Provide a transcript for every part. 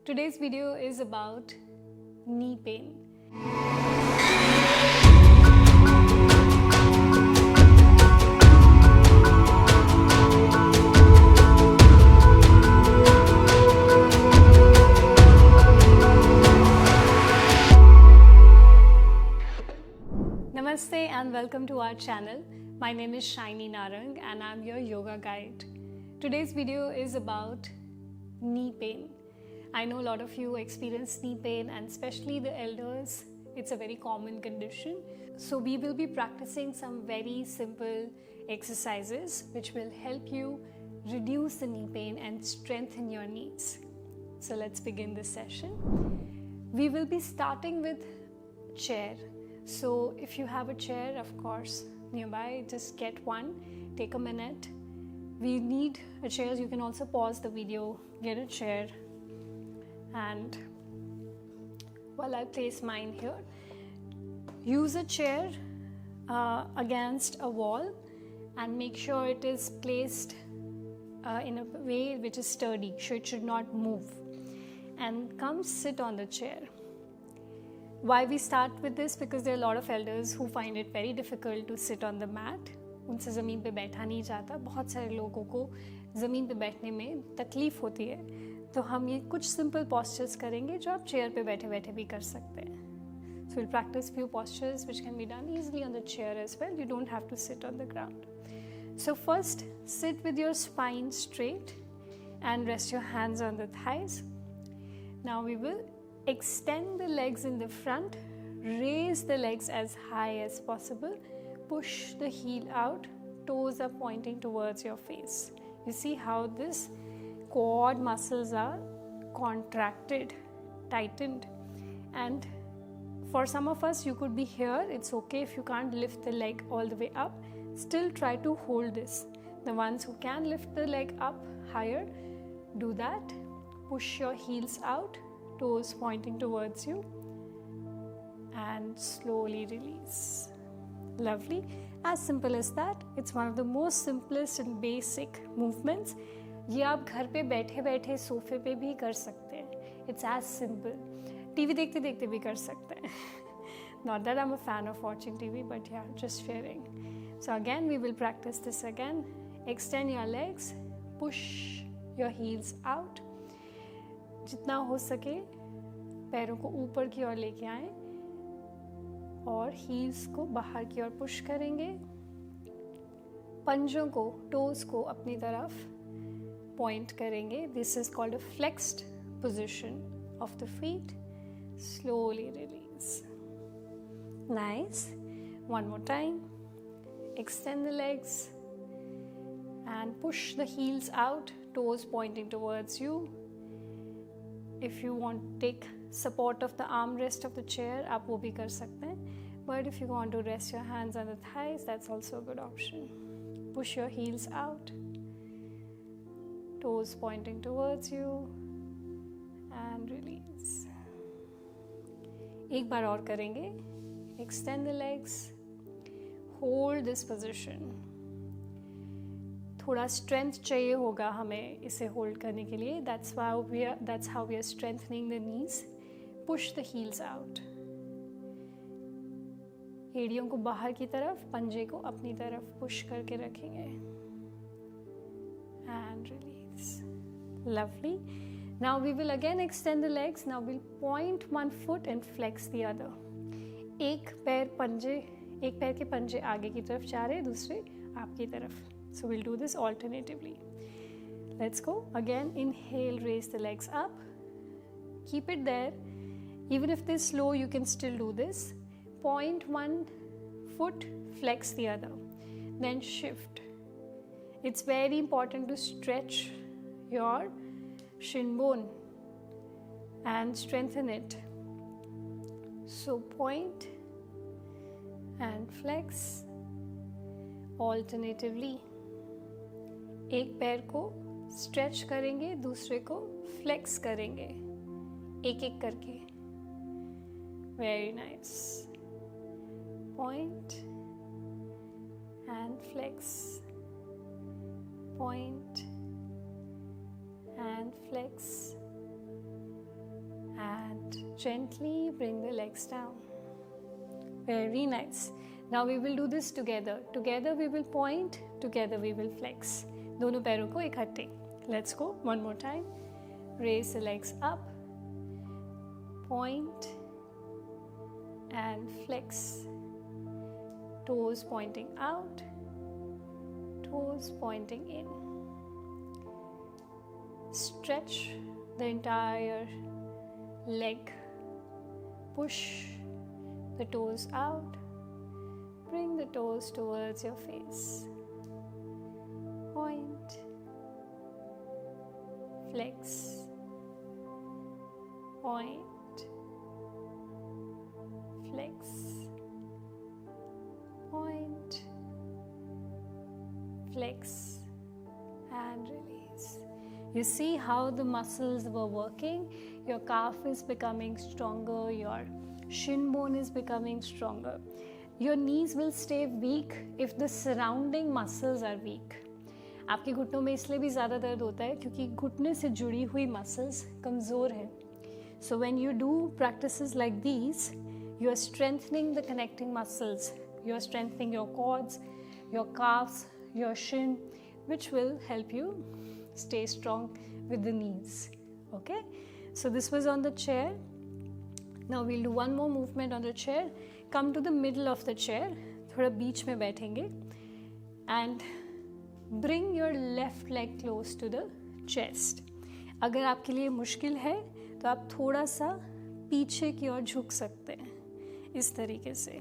Today's video is about knee pain. Namaste and welcome to our channel. My name is Shiny Narang and I'm your yoga guide. Today's video is about knee pain. I know a lot of you experience knee pain, and especially the elders, it's a very common condition. So we will be practicing some very simple exercises which will help you reduce the knee pain and strengthen your knees. So let's begin this session. We will be starting with chair. So if you have a chair, of course, nearby, just get one, take a minute. We need a chair. You can also pause the video, get a chair. And while I place mine here, use a chair against a wall and make sure it is placed in a way which is sturdy, so it should not move. And come sit on the chair. Why we start with this? Because there are a lot of elders who find it very difficult to sit on the mat. उनसे ज़मीन पे बैठा नहीं जाता. बहुत सारे लोगों को ज़मीन पे बैठने में तकलीफ़ होती है. तो हम ये कुछ सिंपल postures करेंगे जो आप चेयर पे बैठे बैठे भी कर सकते हैं. So we'll practice few postures which can be done easily on the chair as well. You don't have to sit on the ground. So first, sit with your spine straight and rest your hands on the thighs. Now we will extend the legs in the front, raise the legs as high as possible, push the heel out, toes are pointing towards your face. You see how this quad muscles are contracted, tightened, and for some of us, you could be here. It's okay if you can't lift the leg all the way up. Still try to hold this. The ones who can lift the leg up higher, do that. Push your heels out, toes pointing towards you, and slowly release. Lovely. As simple as that. It's one of the most simplest and basic movements. ये आप घर पे बैठे बैठे सोफे पे भी कर सकते हैं. It's as simple. टीवी देखते देखते भी कर सकते हैं. Not that I'm a fan of watching TV, but yeah, just sharing. So again, we will practice this again. Extend your legs, push your heels out. जितना हो सके पैरों को ऊपर की ओर लेके आएं और हील्स को बाहर की ओर पुश करेंगे. पंजों को, टोज को अपनी तरफ पॉइंट करेंगे. This is called a flexed position of the feet. Slowly release. Nice. One more time. Extend the legs and push the heels out, toes pointing towards you. If you want to take support of the armrest of the chair, आप वो भी कर सकते हैं. But if you want to rest your hands on the thighs, that's also a good option. Push your heels out, toes pointing towards you, and release. एक बार और करेंगे. Extend the legs. Hold this position. थोड़ा strength चाहिए होगा हमें इसे hold करने के लिए. That's how we are strengthening the knees. Push the heels out. एड़ियों को बाहर की तरफ, पंजे को अपनी तरफ push करके रखेंगे. And release. Lovely. Now we will again extend the legs. Now we'll point one foot and flex the other. एक पैर के पंजे आगे की तरफ जा रहे, दूसरे आपकी तरफ. So we'll do this alternatively. Let's go. Again, inhale, raise the legs up. Keep it there. Even if they're slow, you can still do this. Point one foot, flex the other. Then shift. It's very important to stretch your shin bone and strengthen it. So point and flex alternatively. एक पैर को stretch करेंगे, दूसरे को flex करेंगे, एक एक करके. Very nice. Point and flex, point and flex, and gently bring the legs down. Very nice. Now we will do this together. Together we will point, together we will flex. दोनों पैरों को इकट्ठे. Let's go. One more time. Raise the legs up. Point and flex. Toes pointing out. Toes pointing in. Stretch the entire leg. Push the toes out. Bring the toes towards your face. Point. Flex. Point. Flex. Point. Flex. And release. You see how the muscles were working? Your calf is becoming stronger, your shin bone is becoming stronger. Your knees will stay weak if the surrounding muscles are weak. आपके घुटनों में इसलिए भी ज़्यादा दर्द होता है क्योंकि घुटने से जुड़ी हुई मसल्स कमज़ोर हैं. So when you do practices like these, you are strengthening the connecting muscles. You are strengthening your quads, your calves, your shin, which will help you stay strong with the knees. Okay? So this was on the chair. Now we'll do one more movement on the chair. Come to the middle of the chair. थोड़ा बीच में बैठेंगे. And bring your left leg close to the chest. अगर आपके लिए मुश्किल है तो आप थोड़ा सा पीछे की ओर झुक सकते हैं इस तरीके से.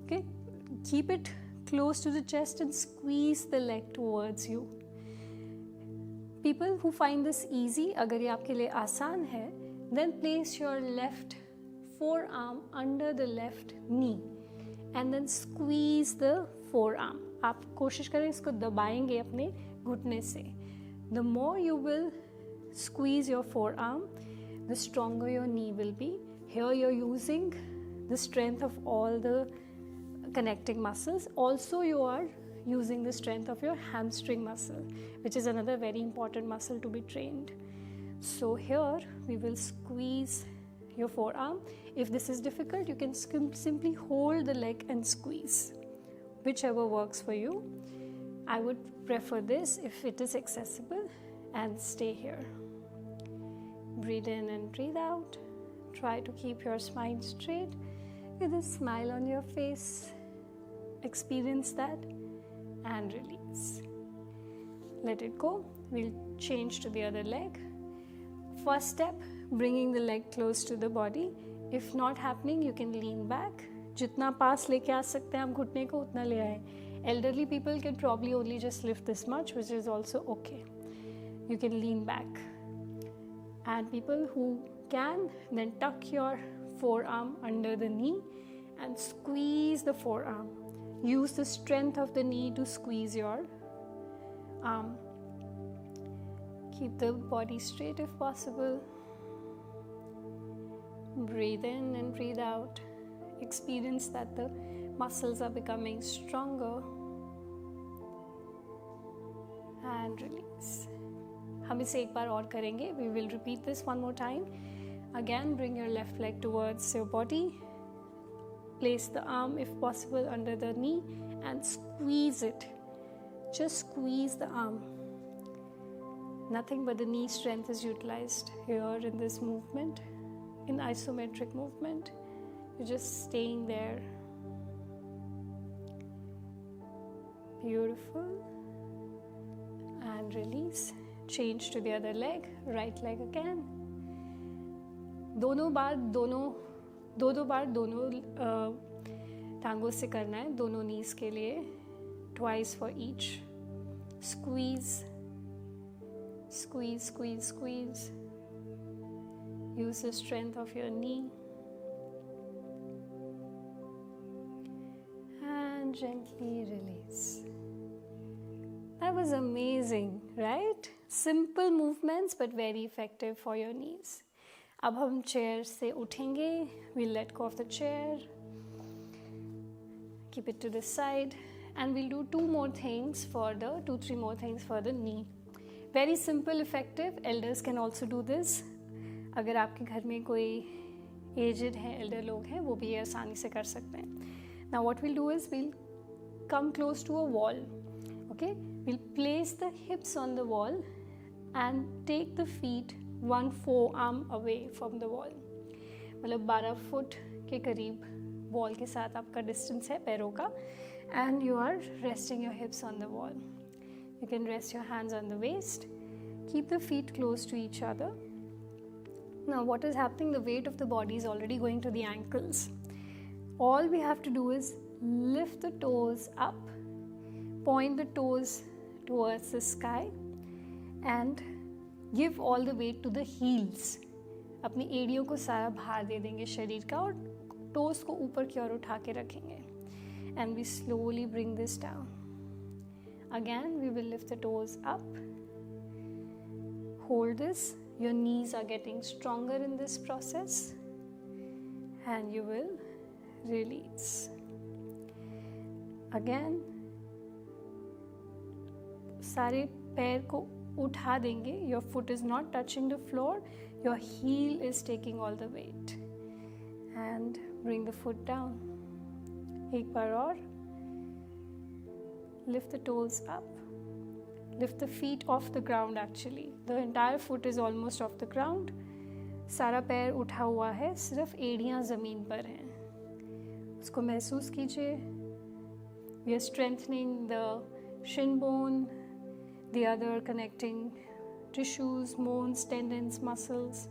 Okay? Keep it close to the chest and squeeze the leg towards you. People who find this easy, अगर ये आपके लिए आसान है, then place your left forearm under the left knee and then squeeze the forearm. आप कोशिश करें इसको दबाएंगे अपने घुटने से. The more you will squeeze your forearm, the stronger your knee will be. Here you're using the strength of all the connecting muscles. Also you are using the strength of your hamstring muscle, which is another very important muscle to be trained. So here we will squeeze your forearm. If this is difficult, you can simply hold the leg and squeeze, whichever works for you. I would prefer this if it is accessible, and stay here. Breathe in and breathe out. Try to keep your spine straight with a smile on your face. Experience that and release. Let it go. We'll change to the other leg. First step, bringing the leg close to the body. If not happening, you can lean back. जितना पास लेके आ सकते हैं आप घुटने को उतना ले आए. Elderly people can probably only just lift this much, which is also okay. You can lean back. And people who can, then tuck your forearm under the knee and squeeze the forearm. Use the strength of the knee to squeeze your arm. Keep the body straight if possible. Breathe in and breathe out. Experience that the muscles are becoming stronger. And release. हम इसे एक बार और करेंगे. We will repeat this one more time. Again, bring your left leg towards your body. Place the arm, if possible, under the knee and squeeze it. Just squeeze the arm. Nothing but the knee strength is utilized here in this movement, in isometric movement. You're just staying there. Beautiful. And release. Change to the other leg, right leg again. दो बार दोनों टांगों से करना है, दोनों नीज के लिए. Twice for each. Squeeze, squeeze, squeeze, squeeze. Use the strength of your knee. And gently release. That was amazing, right? Simple movements but very effective for your knees. अब हम चेयर से उठेंगे. We'll let go of the chair. Keep it to the side. And we'll do 2-3 more things for the knee. Very simple, effective. Elders can also do this. अगर आपके घर में कोई aged हैं, एल्डर लोग हैं, वो भी ये आसानी से कर सकते हैं. Now what will do is will come close to a wall. Okay, we'll place the hips on the wall and take the feet 1 forearm away from the wall. मतलब 12 फुट के करीब वॉल के साथ आपका डिस्टेंस है पैरों का. And you are resting your hips on the wall. You can rest your hands on the waist. Keep the feet close to each other. Now what is happening? The weight of the body is already going to the ankles. All we have to do is lift the toes up, point the toes towards the sky and give all the weight to the heels. अपनी एड़ियों को सारा भार दे देंगे शरीर का और toast को ऊपर की ओर उठा के रखेंगे. And we slowly bring this down. Again we will lift the toes up. Hold this. Your knees are getting stronger in this process and you will release. Again सारे पैर को उठा देंगे. Your foot is not touching the floor. Your heel is taking all the weight. And bring the foot down. एक बार और. Lift the toes up. Lift the feet off the ground actually. The entire foot is almost off the ground. सारा पैर उठा हुआ है, सिर्फ एड़ियाँ ज़मीन पर हैं. उसको महसूस कीजिए. We are strengthening the shin bone, the other connecting tissues, bones, tendons, muscles.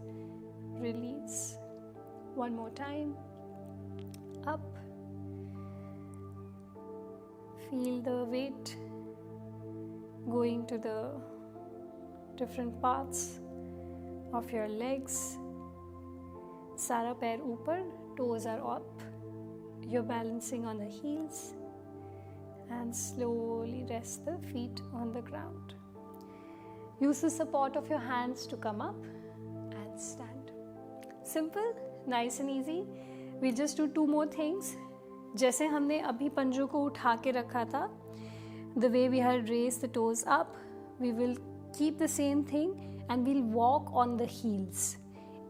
Release. One more time. Up. Feel the weight going to the different parts of your legs. सारा पैर ऊपर, toes are up. You're balancing on the heels. And slowly rest the feet on the ground. Use the support of your hands to come up and stand. Simple, nice and easy. We just do 2 more things. जैसे हमने अभी पंजों को उठा के रखा था, the way we had raised the toes up, we will keep the same thing and we'll walk on the heels.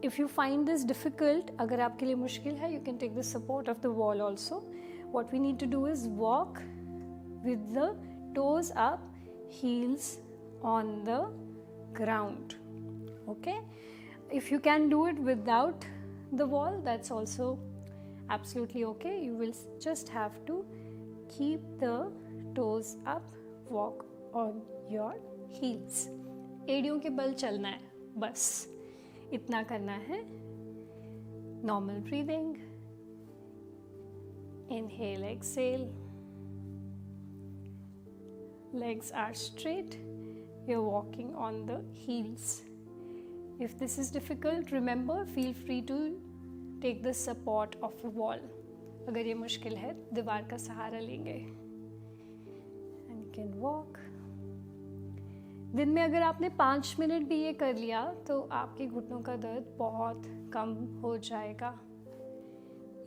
If you find this difficult, अगर आपके लिए मुश्किल है, you can take the support of the wall also. What we need to do is walk with the toes up, heels on the ground. Okay, if you can do it without the wall, that's also absolutely okay. You will just have to keep the toes up, walk on your heels. एड़ियों के बल चलना है, बस इतना करना है. Normal breathing. Inhale, exhale. Legs are straight. You're walking on the heels. If this is difficult, remember, feel free to take the support of a wall. अगर ये मुश्किल है, दीवार का सहारा लेंगे. And you can walk. दिन में अगर आपने 5 मिनट भी ये कर लिया तो आपके घुटनों का दर्द बहुत कम हो जाएगा.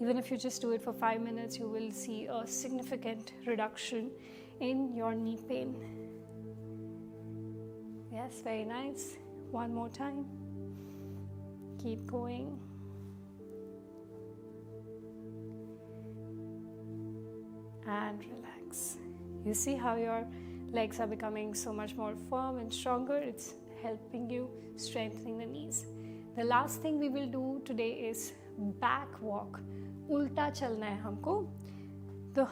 Even if you just do it for 5 minutes, you will see a significant reduction in your knee pain. Yes, very nice. One more time. Keep going. And relax. You see how your legs are becoming so much more firm and stronger. It's helping you strengthening the knees. The last thing we will do today is back walk. उल्टा चलना है हमको. तो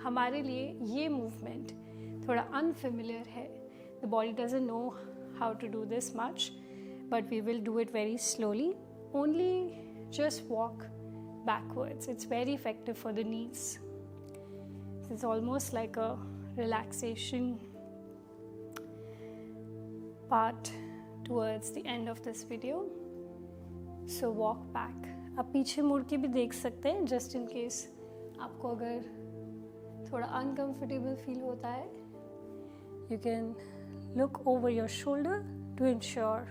हमारे लिए ये movement थोड़ा unfamiliar है. The body doesn't know how to do this much, but we will do it very slowly. Only just walk backwards. It's very effective for the knees. It's almost like a relaxation part towards the end of this video. So walk back. आप पीछे मुड़ के भी देख सकते हैं, just in case आपको अगर थोड़ा uncomfortable feel होता है. You can look over your shoulder to ensure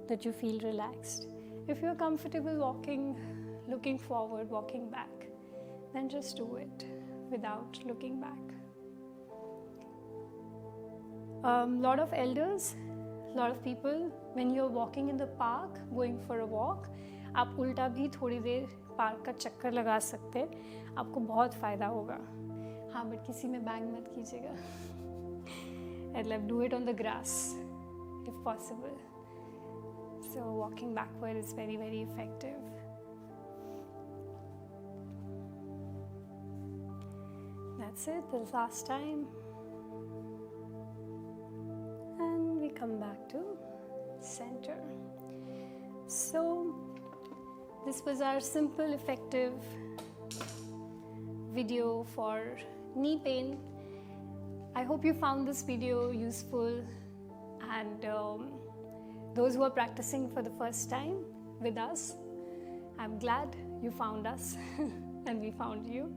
that you feel relaxed. If you're comfortable walking, looking forward, walking back, then just do it without looking back. Lot of elders, lot of people, when you're walking in the park, going for a walk, आप उल्टा भी थोड़ी देर park का चक्कर लगा सकते हैं, आपको बहुत फ़ायदा होगा। हाँ, बट किसी में बैंग मत कीजिएगा। मतलब do it on the grass if possible. So walking backward is very, very effective. That's it, the last time. And we come back to center. So this was our simple, effective video for knee pain. I hope you found this video useful, and those who are practicing for the first time with us, I'm glad you found us and we found you.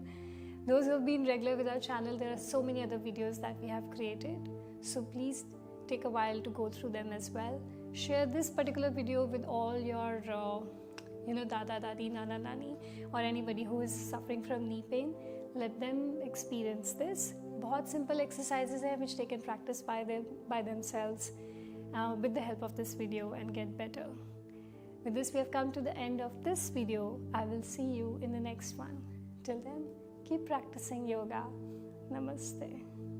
Those who have been regular with our channel, there are so many other videos that we have created, so please take a while to go through them as well. Share this particular video with all your dada, dadi, nana, nani, or anybody who is suffering from knee pain. Let them experience this. बहुत simple exercises हैं which they can practice by themselves with the help of this video and get better. With this, we have come to the end of this video. I will see you in the next one. Till then, keep practicing yoga. Namaste.